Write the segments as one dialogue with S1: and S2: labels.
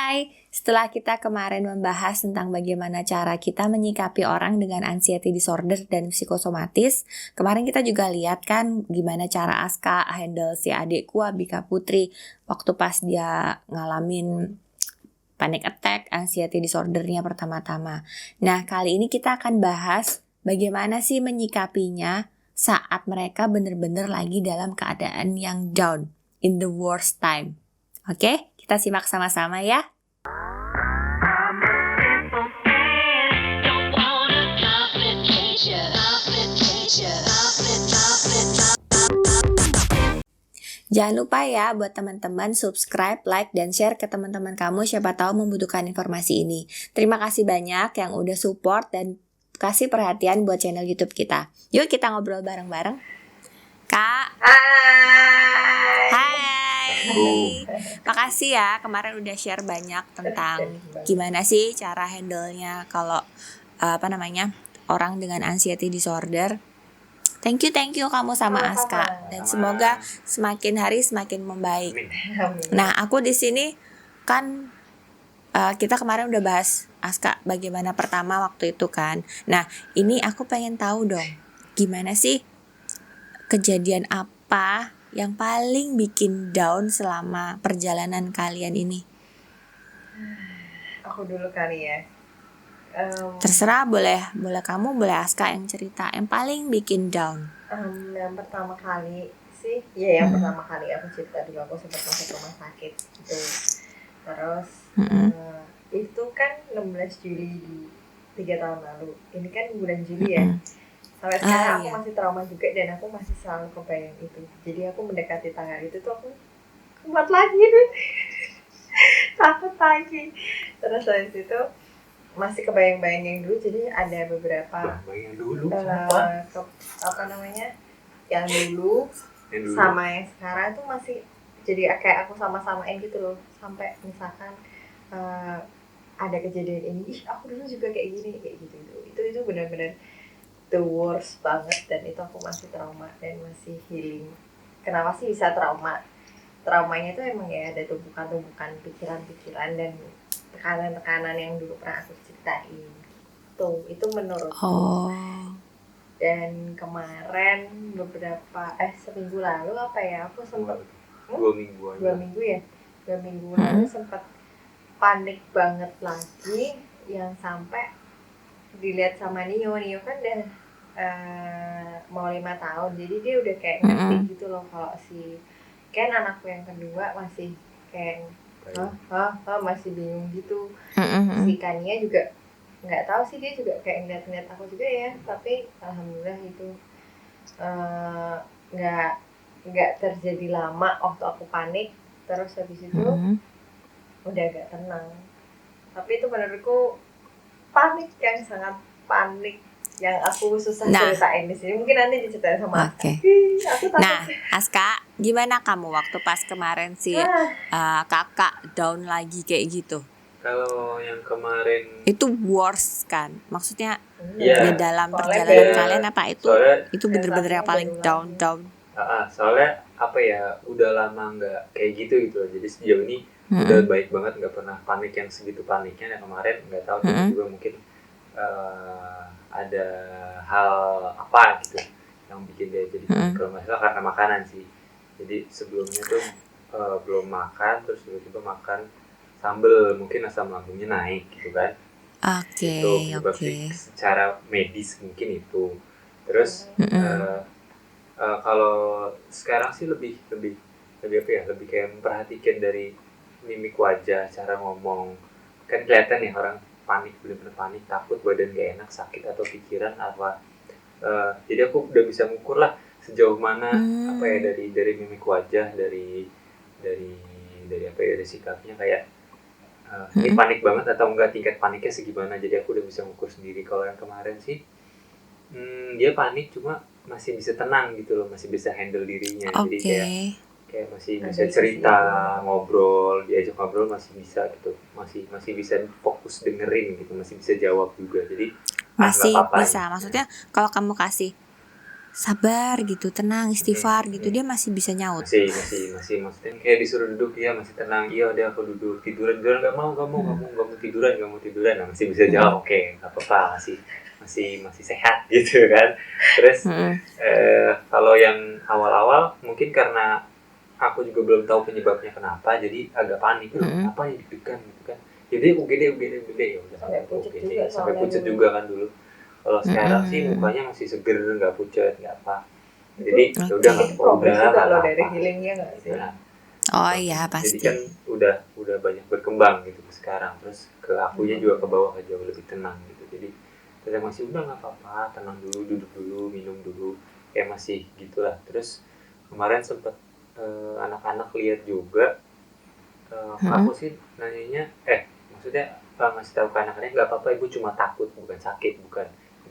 S1: Hai, setelah kita kemarin membahas tentang bagaimana cara kita menyikapi orang dengan anxiety disorder dan psikosomatis, kemarin kita juga lihat kan gimana cara Aska handle si adikku Abika Putri waktu pas dia ngalamin panic attack, anxiety disordernya pertama-tama. Nah, kali ini kita akan bahas bagaimana sih menyikapinya saat mereka benar-benar lagi dalam keadaan yang down, in the worst time. Oke, kita simak sama-sama ya. Jangan lupa ya buat teman-teman subscribe, like, dan share ke teman-teman kamu siapa tahu membutuhkan informasi ini. Terima kasih banyak yang udah support dan kasih perhatian buat channel YouTube kita. Yuk kita ngobrol bareng-bareng. Kak. Hai. Makasih ya kemarin udah share banyak tentang gimana sih cara handle-nya kalau orang dengan anxiety disorder. Thank you kamu sama Aska dan semoga semakin hari semakin membaik. Nah, aku di sini kan kita kemarin udah bahas Aska bagaimana pertama waktu itu kan. Nah, ini aku pengen tahu dong, gimana sih kejadian apa yang paling bikin down selama perjalanan kalian ini?
S2: Aku dulu kali ya.
S1: Terserah, boleh kamu, boleh Aska yang cerita yang paling bikin down.
S2: Yang pertama kali sih, pertama kali aku cerita dulu, aku sempat masuk rumah sakit gitu. Terus itu kan 16 Juli di 3 tahun lalu. Ini kan bulan Juli ya. Sampai sekarang aku masih trauma juga dan aku masih selalu kebayang itu. Jadi aku mendekati tanggal itu tuh aku kuat lagi deh. Takut lagi. Terus habis itu masih kebayang-bayang yang dulu, jadi ada beberapa
S3: yang dulu
S2: yang dulu sama yang sekarang tuh masih jadi kayak aku sama-samain gitu loh, sampai misalkan ada kejadian ini, aku dulu juga kayak gini kayak gitu itu benar-benar the worst banget, dan itu aku masih trauma dan masih healing. Kenapa sih bisa traumanya tuh emang ya ada tumpukan-tumpukan pikiran-pikiran dan tekanan-tekanan yang dulu pernah aku ceritain. Itu menurutku. Dan kemarin seminggu lalu aku sempat
S3: 2 minggu
S2: lalu sempat panik banget lagi, yang sampai dilihat sama Nio kan udah mau 5 tahun, jadi dia udah kayak ngerti gitu loh kalau si Ken anakku yang kedua masih kayak masih bingung gitu. Si Kania juga nggak tahu sih, dia juga kayak ngeliat aku juga ya, tapi alhamdulillah itu nggak terjadi lama waktu aku panik. Terus habis itu udah agak tenang, tapi itu menurutku panik yang sangat panik yang aku susah ceritain di sini. Mungkin nanti diceritain sama Aska.
S1: Nah, Aska, gimana kamu waktu pas kemarin sih kakak down lagi kayak gitu?
S3: Kalau yang kemarin
S1: itu worst kan, maksudnya di dalam perjalanan kalian apa itu bener-bener yang paling down.
S3: Soalnya udah lama nggak kayak gitu loh. Jadi sejauh ini udah baik banget, nggak pernah panik yang segitu paniknya. Yang kemarin nggak tahu juga mungkin ada hal apa gitu yang bikin dia jadi kalau nggak salah karena makanan sih. Jadi sebelumnya tuh belum makan, terus tiba-tiba makan sambel, mungkin asam lambungnya naik gitu kan. Itu secara medis mungkin itu. Terus kalau sekarang sih lebih kayak memperhatikan dari mimik wajah, cara ngomong. Kan kelihatan ya orang panik, benar-benar panik, takut, badan gak enak, sakit atau pikiran apa. Jadi aku udah bisa mengukur lah sejauh mana dari mimik wajah, dari sikapnya kayak ini panik banget atau enggak, tingkat paniknya segimana. Jadi aku udah bisa mengukur sendiri. Kalau yang kemarin sih dia panik cuma masih bisa tenang gitu loh, masih bisa handle dirinya. Jadi kayak masih bisa cerita, ngobrol, diajak ngobrol masih bisa gitu, masih bisa fokus dengerin gitu, masih bisa jawab juga. Jadi
S1: masih bisa. Maksudnya kalau kamu kasih sabar gitu, tenang, istighfar gitu, dia masih bisa nyaut.
S3: masih maksudnya kayak disuruh duduk ya masih tenang, iya udah aku duduk, tiduran nggak mau tiduran nah masih bisa jawab, oke nggak apa-apa, masih sehat gitu kan. Terus kalau yang awal-awal mungkin karena aku juga belum tahu penyebabnya kenapa, jadi agak panik, apa yang deg-degan gitu kan, jadi UGD ya udah sampai pucet juga kan dulu. Kalau sekarang sih mukanya masih seger, nggak pucet, nggak apa. Jadi ya udah nggak
S2: progres juga loh
S3: apa-apa.
S2: dari healingnya nggak sih?
S3: Nah,
S1: Oh iya pasti.
S3: jadi kan udah banyak berkembang gitu sekarang. Terus ke akunya juga ke bawah jauh lebih tenang gitu. Jadi saya masih udah nggak apa-apa, tenang dulu, duduk dulu, minum dulu, kayak masih gitulah. Terus kemarin sempet anak-anak lihat juga, aku sih nanyanya, maksudnya ngasih tahu ke anak-anaknya nggak apa-apa, ibu cuma takut, bukan sakit, bukan.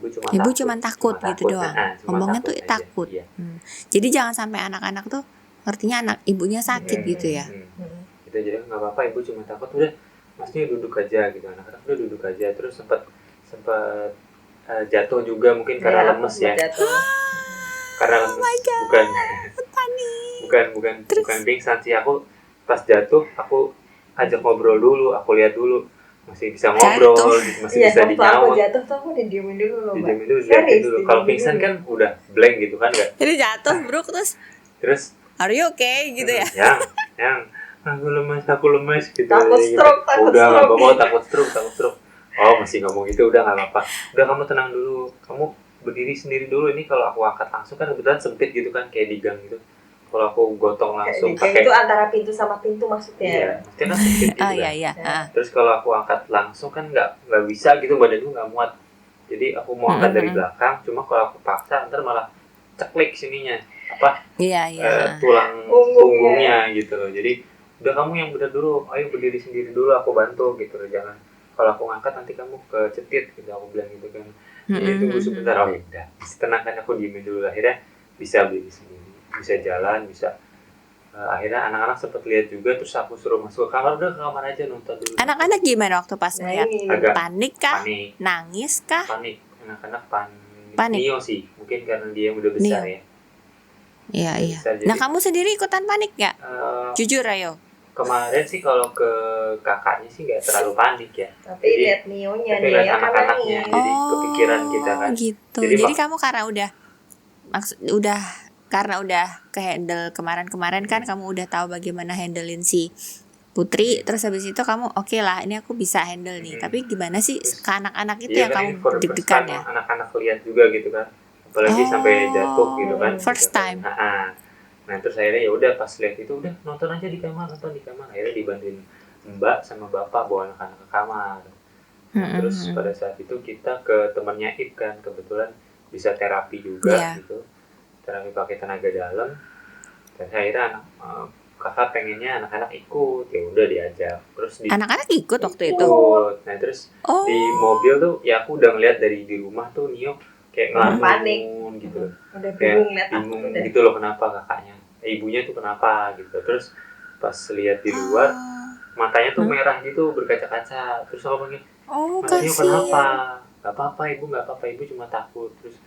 S3: Ibu cuma
S1: takut gitu doang. Ngomongnya tuh takut.
S3: Iya.
S1: Jadi jangan sampai anak-anak tuh ngertinya anak ibunya sakit gitu ya.
S3: Gitu, jadi nggak apa-apa, ibu cuma takut, udah maksudnya duduk aja gitu. Anak-anak udah duduk aja. Terus sempat jatuh juga mungkin karena lemes ya. Karena lemes, bukan pingsan sih. Aku pas jatuh aku ajak ngobrol dulu, aku lihat dulu masih bisa ngobrol, masih bisa dinyawa.
S2: Aku jatuh tuh aku didiemin dulu loh, Mbak.
S3: Dilihatin dulu. Kalau pingsan kan udah blank gitu kan, nggak?
S1: Jadi jatuh bro, terus are you okay gitu ya?
S3: Yang aku lemes gitu.
S2: Takut stroke.
S3: Takut stroke. Oh masih ngomong gitu, udah nggak apa-apa. Udah kamu tenang dulu, kamu berdiri sendiri dulu. Ini kalau aku angkat langsung kan kebetulan sempit gitu kan, kayak di gang gitu. Kalau aku gotong langsung
S2: pakai itu antara pintu sama pintu maksudnya.
S3: Iya, maksudnya kan sempit gitu kan.
S1: Iya.
S3: Terus kalau aku angkat langsung kan nggak bisa gitu, badanku nggak muat. Jadi aku mau angkat dari belakang, cuma kalau aku paksa ntar malah ceklik sininya tulang punggungnya gitu loh. Jadi udah kamu yang benar dulu, ayo berdiri sendiri dulu, aku bantu gitu loh. Jangan kalau aku ngangkat nanti kamu kecetit gitu, aku bilang gitu kan. Jadi tunggu sebentar, oh ya udah, tenang kan, aku diemin dulu. Akhirnya bisa berdiri sendiri, bisa jalan, bisa. Akhirnya anak-anak sempat lihat juga, terus aku suruh masuk ke kamar, udah ke kamar aja nonton dulu.
S1: Anak-anak gimana waktu pas ngeliat? Panik kah?
S3: Panik.
S1: Nangis kah?
S3: Panik, anak-anak panik. Nio sih, mungkin karena dia udah besar ya.
S1: Iya. Nah kamu sendiri ikutan panik nggak? Jujur ayo.
S3: Kemarin sih kalau ke kakaknya sih nggak terlalu panik ya.
S2: Tapi lihat Nionya,
S3: lihat anak-anaknya, jadi kepikiran kita kan.
S1: Gitu. Jadi kamu karena udah ke handle kemarin kan, kamu udah tahu bagaimana handlein si Putri, terus habis itu kamu oke lah, ini aku bisa handle nih. Tapi gimana sih ke anak-anak itu yang kamu deg-degan ya?
S3: Anak-anak lihat juga gitu kan, apalagi sampai jatuh gitu kan.
S1: First time.
S3: Nah terus akhirnya ya udah pas lihat itu udah nonton aja di kamar. Akhirnya dibantuin Mbak sama Bapak bawa anak-anak ke kamar. Terus pada saat itu kita ke temannya Ip kan, kebetulan bisa terapi juga gitu. Terapi pakai tenaga dalam. Dan akhirnya kakak pengennya anak-anak ikut, ya udah diajak. Terus
S1: anak-anak ikut waktu itu.
S3: Nah terus di mobil tuh ya aku udah ngeliat dari di rumah tuh Nio kayak ngelamun gitu.
S2: Udah bingung
S3: gitu loh, kenapa kakaknya, ibunya tuh kenapa gitu. Terus pas lihat di luar matanya tuh merah gitu, berkaca-kaca. Terus aku panggil, Mas Nio kenapa? Gak apa-apa ibu, ibu cuma takut. Terus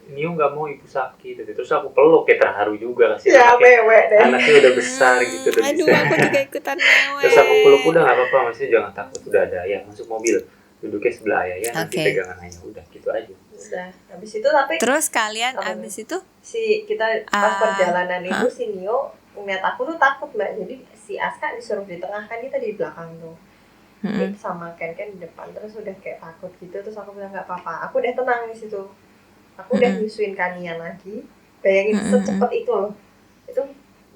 S3: Nio nggak mau ibu sakit, terus aku peluk, kayak terharu juga kasih anaknya udah besar gitu, udah
S1: bisa. Aduh, aku juga ikutan mewek.
S3: Terus aku peluk, udah nggak apa-apa, maksudnya jangan takut, udah ada ayah masuk mobil, duduknya sebelah ayah ya, nanti pegangan ayah, udah gitu aja.
S2: Udah, habis itu tapi.
S1: Terus kalian habis itu?
S2: Kita pas perjalanan itu si Nio ngeliat aku tuh takut Mbak, jadi si Aska disuruh di tengah, kan kita di belakang tuh. Sama Ken di depan, terus udah kayak takut gitu, terus aku bilang nggak apa-apa, aku udah tenang di situ. Aku udah nyusuin Kanian lagi. Bayangin secepat itu loh. Itu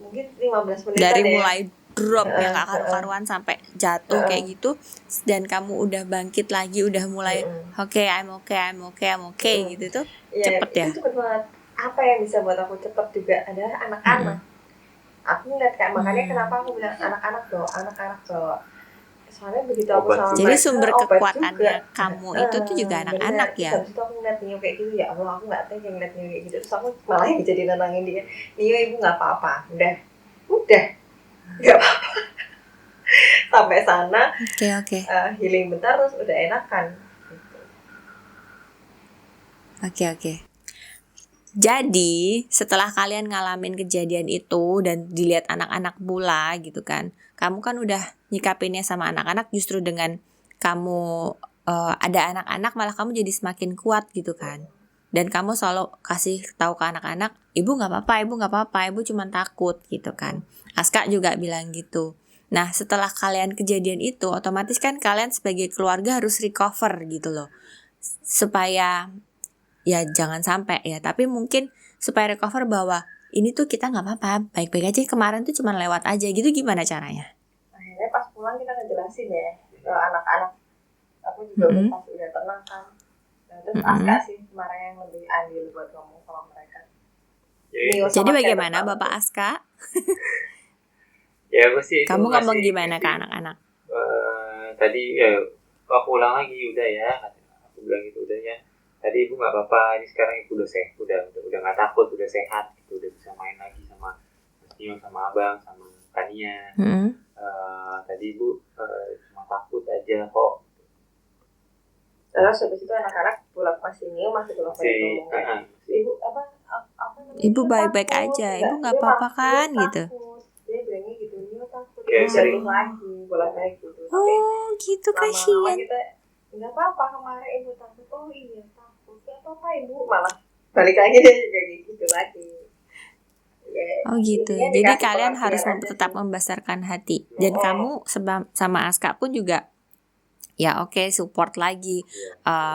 S2: mungkin 15 menit
S1: dari mulai drop yang gak karu-karuan sampai jatuh kayak gitu, dan kamu udah bangkit lagi, udah mulai I'm okay gitu tuh. Cepet ya.
S2: Itu cepet banget. Apa yang bisa buat aku cepet juga adalah anak-anak. Aku ngeliat kayak, makanya kenapa aku bilang anak-anak loh. Soalnya begitu aku sama
S1: jadi sumber kekuatannya kamu itu tuh juga anak-anak ya.
S2: Terus aku ngeliat Nio kayak gitu, ya Allah, aku nggak tega ngeliat Nio kayak gitu. Terus aku malah yang jadi nenangin dia, Nio ibu nggak apa-apa, udah nggak apa-apa. Sampai sana
S1: Oke.
S2: Healing bentar terus udah enakan gitu.
S1: Oke. Jadi setelah kalian ngalamin kejadian itu dan dilihat anak-anak pula gitu kan, kamu kan udah nyikapinnya sama anak-anak justru dengan kamu ada anak-anak malah kamu jadi semakin kuat gitu kan. Dan kamu selalu kasih tahu ke anak-anak, ibu nggak apa-apa, ibu cuma takut gitu kan. Aska juga bilang gitu. Nah setelah kalian kejadian itu, otomatis kan kalian sebagai keluarga harus recover gitu loh, supaya ya jangan sampai ya, tapi mungkin supaya recover bahwa ini tuh kita nggak apa-apa, baik-baik aja, kemarin tuh cuma lewat aja gitu. Gimana caranya?
S2: Akhirnya pas pulang kita ngejelasin ya ke anak-anak. Aku juga pas udah tenang kan. Nah, terus Aska sih kemarin yang lebih adil buat ngomong sama mereka.
S1: Jadi bagaimana Bapak Aska?
S3: Ya pasti
S1: kamu ngomong gimana ke anak-anak?
S3: Tadi ya aku ulang lagi udah ya, aku bilang gitu udah ya. Tadi ibu nggak apa-apa, ini sekarang ibu udah nggak takut, udah sehat, gitu, udah bisa main lagi sama Mas Tio, sama Abang, sama Tania. Tadi ibu cuma takut aja kok.
S2: Terus habis itu anak-anak pulang Mas Tio masih pulang ngomong. Ibu apa
S1: ibu baik-baik aja, ibu nggak apa-apa kan gitu.
S2: Dia bilangnya gitu, Nio takut. Sering lagi bolak balik gitu.
S1: Oh gitu, kasihan.
S2: Kita nggak apa-apa, kemarin ibu takut. Oh iya takut, nggak apa-apa ibu, malah balik lagi deh kayak gitu lagi.
S1: Oh gitu. Jadi kalian harus tetap membesarkan hati. Dan kamu sama Aska pun juga ya oke, support lagi.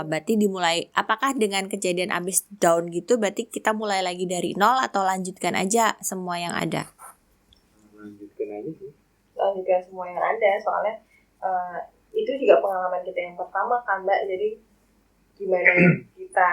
S1: Berarti dimulai, apakah dengan kejadian abis down gitu berarti kita mulai lagi dari nol atau lanjutkan aja semua yang ada?
S3: Lanjutkan aja sih.
S2: Lanjutkan semua yang ada, soalnya itu juga pengalaman kita yang pertama kan Mbak. Jadi gimana kita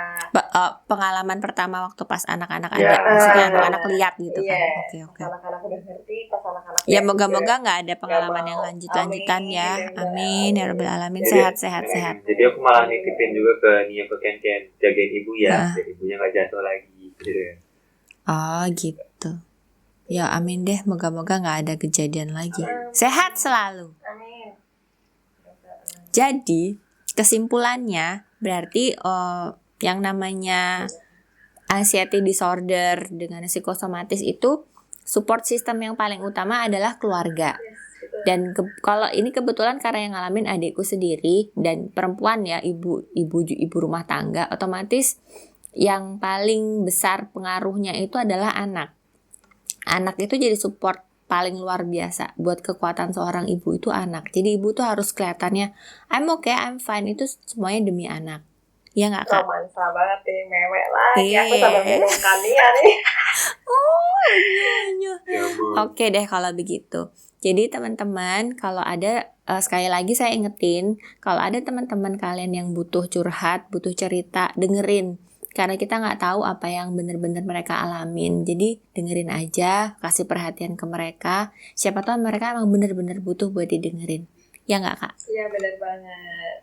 S1: pengalaman pertama waktu pas anak-anak ada, maksudnya anak-anak lihat gitu kan. Oke.
S2: Anak-anak udah ngerti, pas anak-anak
S1: ya moga-moga nggak ada pengalaman yang lanjutan ya. Amin ya rabbal alamin. Sehat.
S3: Jadi aku malah nitipin juga ke Nia, ke Ken, jagain ibu ya, biar ibunya nggak jatuh lagi gitu.
S1: Oh gitu. Ya amin deh, moga-moga nggak ada kejadian lagi. Sehat selalu.
S2: Amin.
S1: Jadi kesimpulannya berarti yang namanya anxiety disorder dengan psikosomatis itu support system yang paling utama adalah keluarga. Dan kalau ini kebetulan karena yang ngalamin adikku sendiri dan perempuan ya, ibu rumah tangga, otomatis yang paling besar pengaruhnya itu adalah anak. Anak itu jadi support paling luar biasa buat kekuatan seorang ibu itu anak. Jadi ibu tuh harus kelihatannya I'm okay, I'm fine, itu semuanya demi anak. Ya nggak Kak?
S2: Romansa banget nih, mewek lagi. Aku sampai minum kania nih.
S1: Iya. Oke deh kalau begitu. Jadi teman-teman, kalau ada sekali lagi saya ingetin, kalau ada teman-teman kalian yang butuh curhat, butuh cerita, dengerin. Karena kita nggak tahu apa yang benar-benar mereka alamin. Jadi dengerin aja, kasih perhatian ke mereka. Siapa tahu mereka emang benar-benar butuh buat didengerin. Ya nggak Kak?
S2: Iya benar banget.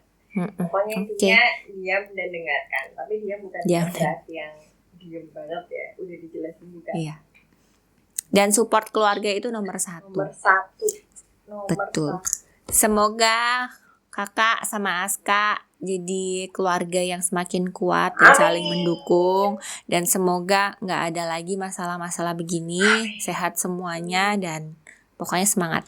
S2: Pokoknya intinya diam dan dengarkan. Tapi dia bukan berarti yang diam banget ya. Udah dijelasin juga.
S1: Iya. Dan support keluarga itu nomor satu. Betul. Semoga Kakak sama Aska jadi keluarga yang semakin kuat dan saling mendukung. Dan semoga gak ada lagi masalah-masalah begini. Sehat semuanya dan pokoknya semangat.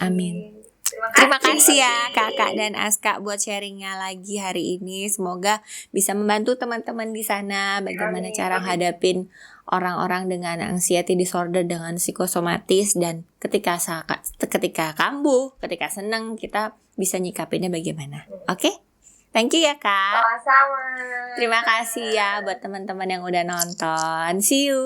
S1: Amin. Terima kasih ya Kakak dan Aska buat sharingnya lagi hari ini. Semoga bisa membantu teman-teman di sana bagaimana cara hadapin orang-orang dengan anxiety disorder dengan psikosomatis, dan ketika kambuh, ketika seneng, kita bisa nyikapinnya bagaimana. Oke? Thank you ya Kak.
S2: Sama-sama.
S1: Terima kasih ya buat teman-teman yang udah nonton. See you.